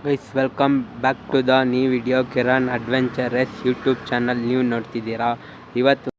Guys welcome back to the new video. Kiran adventurous YouTube channel ನೀವು ನೋಡ್ತಿದ್ದೀರಾ. ಇವತ್ತು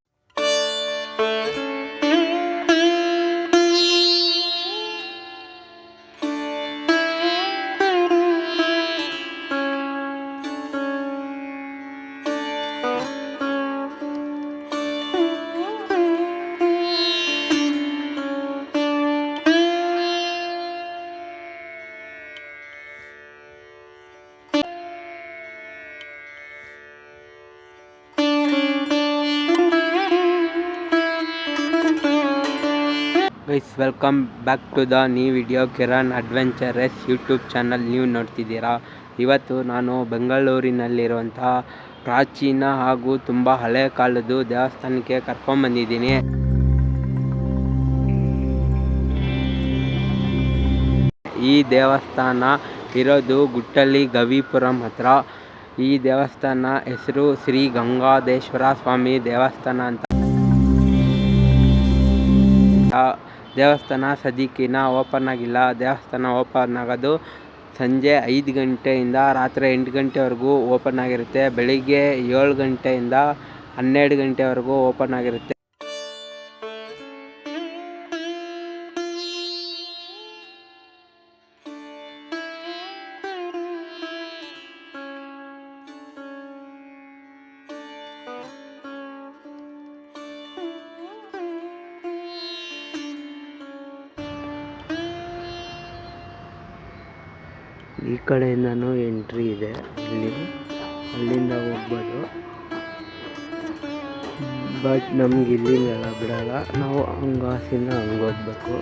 guys welcome back to the new video. Kiran adventurous YouTube channel ನೀವು ನೋಡ್ತಿದ್ದೀರಾ. ಇವತ್ತು ನಾನು ಬೆಂಗಳೂರಿನಲ್ಲಿರುವಂಥ ಪ್ರಾಚೀನ ಹಾಗೂ ತುಂಬ ಹಳೆ ಕಾಲದ ದೇವಸ್ಥಾನಕ್ಕೆ ಕರ್ಕೊಂಡ್ಬಂದಿದ್ದೀನಿ. ಈ ದೇವಸ್ಥಾನ ಇರೋದು ಗುಟ್ಟಳ್ಳಿ ಗವಿಪುರಂ ಹತ್ರ. ಈ ದೇವಸ್ಥಾನ ಹೆಸರು ಶ್ರೀ ಗಂಗಾಧೇಶ್ವರ ಸ್ವಾಮಿ ದೇವಸ್ಥಾನ ಅಂತ. ದೇವಸ್ಥಾನ ಸದ್ಯಕ್ಕಿನ್ನ ಓಪನ್ ಆಗಿಲ್ಲ. ದೇವಸ್ಥಾನ ಓಪನ್ ಆಗೋದು ಸಂಜೆ 5 ಗಂಟೆಯಿಂದ ರಾತ್ರಿ 8 ಗಂಟೆವರೆಗೂ ಓಪನ್ ಆಗಿರುತ್ತೆ. ಬೆಳಿಗ್ಗೆ 7 ಗಂಟೆಯಿಂದ 12 ಗಂಟೆವರೆಗೂ ಓಪನ್ ಆಗಿರುತ್ತೆ. ಈ ಕಡೆಯಿಂದನೂ ಎಂಟ್ರಿ ಇದೆ. ಅಲ್ಲಿಂದ ಹೋಗ್ಬೋದು, ಬಟ್ ನಮ್ಗೆ ಇಲ್ಲಿಂದೆಲ್ಲ ಬಿಡಲ್ಲ. ನಾವು ಹಂಗಾಸಿಂದ ಹಂಗೆ ಹೋಗ್ಬೇಕು.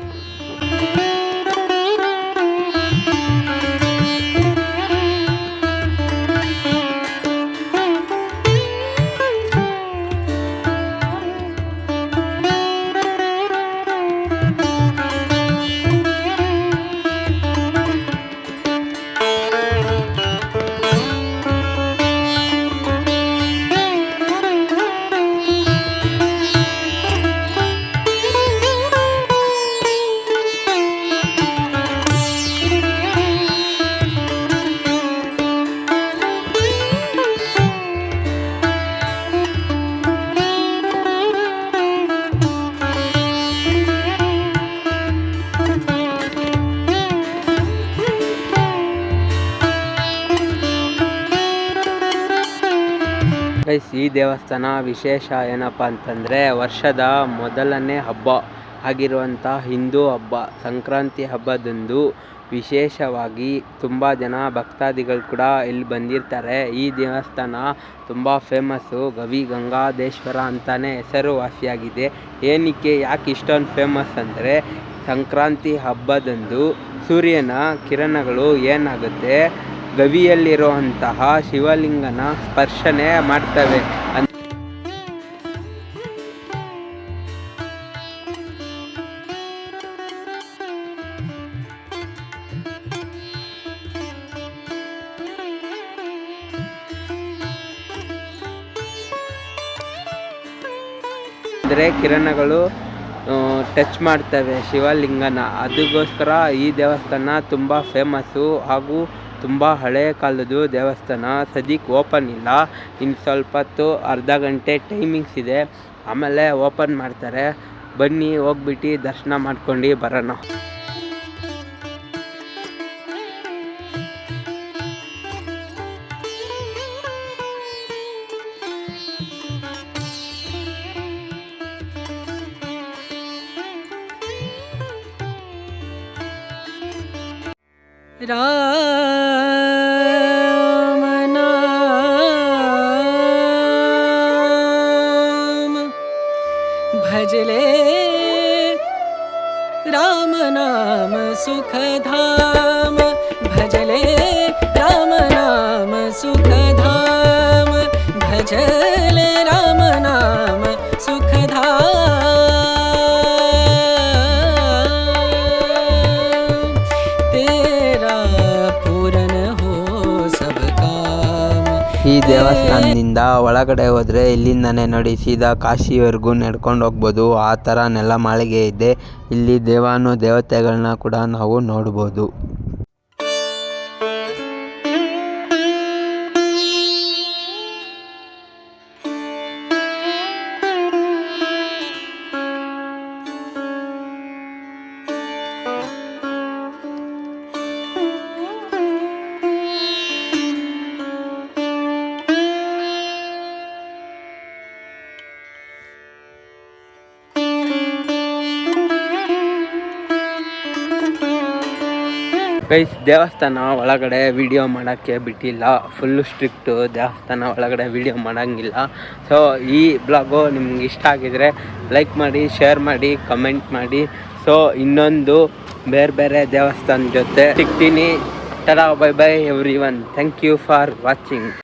ಈ ದೇವಸ್ಥಾನ ವಿಶೇಷ ಏನಪ್ಪ ಅಂತಂದರೆ, ವರ್ಷದ ಮೊದಲನೇ ಹಬ್ಬ ಆಗಿರುವಂಥ ಹಿಂದೂ ಹಬ್ಬ ಸಂಕ್ರಾಂತಿ ಹಬ್ಬದಂದು ವಿಶೇಷವಾಗಿ ತುಂಬ ಜನ ಭಕ್ತಾದಿಗಳು ಕೂಡ ಇಲ್ಲಿ ಬಂದಿರ್ತಾರೆ. ಈ ದೇವಸ್ಥಾನ ತುಂಬ ಫೇಮಸ್ಸು. ಗವಿ ಗಂಗಾಧೇಶ್ವರ ಅಂತಲೇ ಹೆಸರುವಾಸಿಯಾಗಿದೆ. ಯಾಕೆ ಇಷ್ಟೊಂದು ಫೇಮಸ್ ಅಂದರೆ, ಸಂಕ್ರಾಂತಿ ಹಬ್ಬದಂದು ಸೂರ್ಯನ ಕಿರಣಗಳು ಏನಾಗುತ್ತೆ, ಗವಿಯಲ್ಲಿರುವಂತಹ ಶಿವಲಿಂಗನ ಸ್ಪರ್ಶನೆ ಮಾಡ್ತವೆ. ಅಂದರೆ ಕಿರಣಗಳು ಟಚ್ ಮಾಡ್ತವೆ ಶಿವಲಿಂಗನ. ಅದಕ್ಕೋಸ್ಕರ ಈ ದೇವಸ್ಥಾನ ತುಂಬ ಫೇಮಸ್ಸು ಹಾಗೂ ತುಂಬ ಹಳೆಯ ಕಾಲದ್ದು ದೇವಸ್ಥಾನ. ಸದ್ಯಕ್ಕೆ ಓಪನ್ ಇಲ್ಲ. ಇನ್ನು ಸ್ವಲ್ಪ ಹೊತ್ತು ಅರ್ಧ ಗಂಟೆ ಟೈಮಿಂಗ್ಸ್ ಇದೆ, ಆಮೇಲೆ ಓಪನ್ ಮಾಡ್ತಾರೆ. ಬನ್ನಿ ಹೋಗ್ಬಿಟ್ಟು ದರ್ಶನ ಮಾಡ್ಕೊಂಡು ಬರೋಣ. राम नाम भजले, राम नाम सुखधाम भजले, राम नाम सुखधाम भजले, राम नाम सुखधाम ಈ ದೇವಸ್ಥಾನದಿಂದ ಒಳಗಡೆ ಹೋದರೆ ಇಲ್ಲಿಂದನೇ ನೋಡಿ ಸೀದಾ ಕಾಶಿವರೆಗೂ ನಡ್ಕೊಂಡು ಹೋಗ್ಬೋದು. ಆ ಥರ ನೆಲಮಾಳಿಗೆ ಇದೆ. ಇಲ್ಲಿ ದೇವಾನು ದೇವತೆಗಳನ್ನ ಕೂಡ ನಾವು ನೋಡ್ಬೋದು. ಗೈಸ್ ದೇವಸ್ಥಾನ ಒಳಗಡೆ ವಿಡಿಯೋ ಮಾಡೋಕ್ಕೆ ಬಿಟ್ಟಿಲ್ಲ, ಫುಲ್ಲು ಸ್ಟ್ರಿಕ್ಟು, ದೇವಸ್ಥಾನ ಒಳಗಡೆ ವಿಡಿಯೋ ಮಾಡೋಂಗಿಲ್ಲ. ಸೊ ಈ ಬ್ಲಾಗು ನಿಮ್ಗೆ ಇಷ್ಟ ಆಗಿದರೆ ಲೈಕ್ ಮಾಡಿ, ಶೇರ್ ಮಾಡಿ, ಕಮೆಂಟ್ ಮಾಡಿ. ಸೊ ಇನ್ನೊಂದು ಬೇರೆ ದೇವಸ್ಥಾನ ಜೊತೆ ಸಿಗ್ತೀನಿ. Tata, bye bye everyone. Thank you for watching.